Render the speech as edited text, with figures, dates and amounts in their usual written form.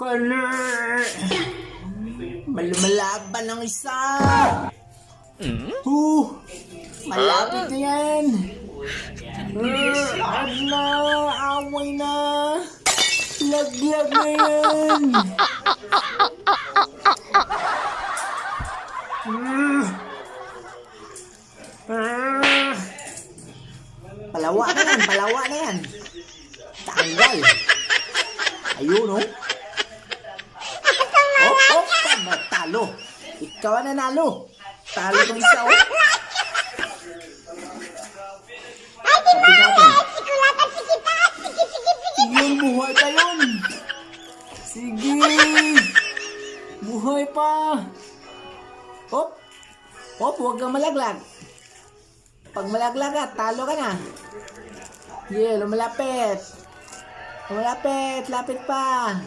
Kali! Malumalaban ng isa! Malapit na yan! Saan na? Away na! Laglag na yan! Palawa na yan! Palawa na yan! Tanggal! Ayun, oh! Oh, talo! Ikaw ang nanalo! Talo kong isa, oh! Sabi natin. Yun, buhay pa yun! Sige! Buhay pa! Hop! Hop, huwag kang malaglag! Pag malaglag ka, talo ka na! Yeah, lumalapit! Lumalapit! Lapit pa!